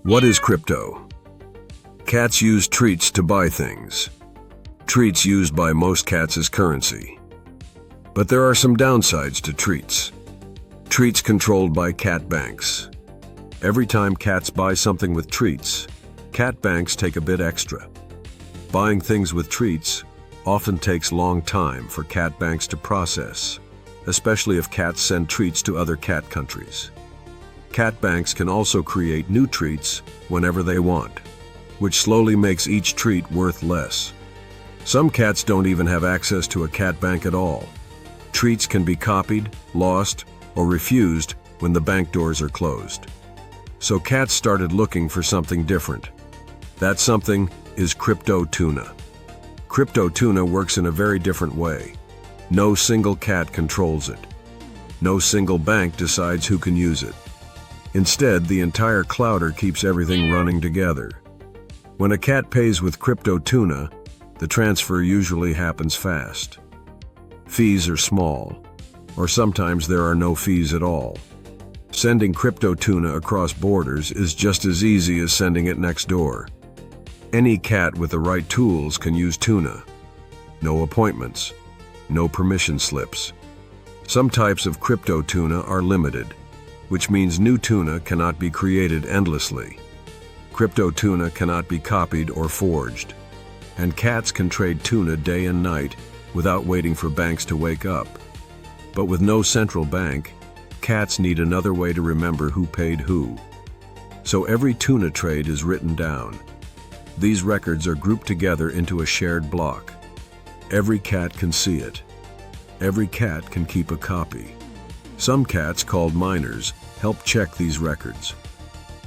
What is crypto? Cats use treats to buy things. Treats used by most cats as currency. But there are some downsides to treats. Treats controlled by cat banks. Every time cats buy something with treats, cat banks take a bit extra. Buying things with treats often takes long time for cat banks to process, especially if cats send treats to other cat countries. Cat banks can also create new treats whenever they want, which slowly makes each treat worth less. Some cats don't even have access to a cat bank at all. Treats can be copied, lost, or refused when the bank doors are closed. So cats started looking for something different. That something is crypto tuna. Crypto tuna works in a very different way. No single cat controls it. No single bank decides who can use it. Instead, the entire clouder keeps everything running together. When a cat pays with crypto tuna, the transfer usually happens fast. Fees are small, or sometimes there are no fees at all. Sending crypto tuna across borders is just as easy as sending it next door. Any cat with the right tools can use tuna. No appointments, no permission slips. Some types of crypto tuna are limited, which means new tuna cannot be created endlessly. Crypto tuna cannot be copied or forged. And cats can trade tuna day and night without waiting for banks to wake up. But with no central bank, cats need another way to remember who paid who. So every tuna trade is written down. These records are grouped together into a shared block. Every cat can see it. Every cat can keep a copy. Some cats, called miners, help check these records.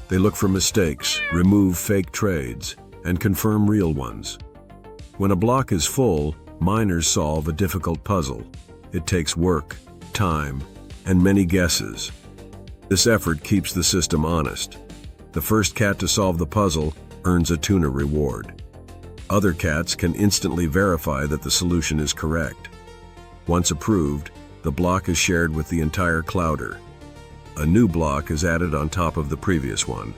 They look for mistakes, remove fake trades, and confirm real ones. When a block is full, miners solve a difficult puzzle. It takes work, time, and many guesses. This effort keeps the system honest. The first cat to solve the puzzle earns a tuna reward. Other cats can instantly verify that the solution is correct. Once approved, the block is shared with the entire clouder. A new block is added on top of the previous one.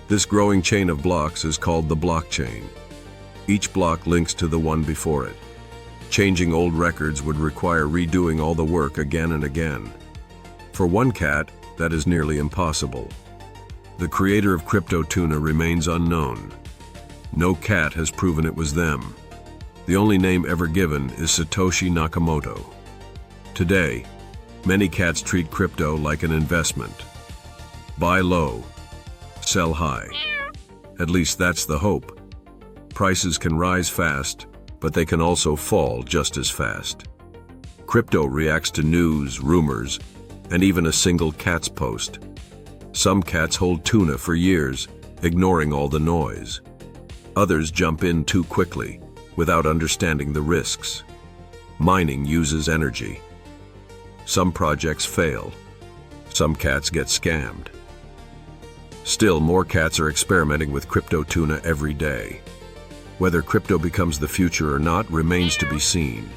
This growing chain of blocks is called the blockchain. Each block links to the one before it. Changing old records would require redoing all the work again and again. For one cat, that is nearly impossible. The creator of crypto tuna remains unknown. No cat has proven it was them. The only name ever given is Satoshi Nakamoto. Today, many cats treat crypto like an investment. Buy low, sell high. At least that's the hope. Prices can rise fast, but they can also fall just as fast. Crypto reacts to news, rumors, and even a single cat's post. Some cats hold tuna for years, ignoring all the noise. Others jump in too quickly, without understanding the risks. Mining uses energy. Some projects fail. Some cats get scammed. Still, more cats are experimenting with crypto tuna every day. Whether crypto becomes the future or not remains to be seen.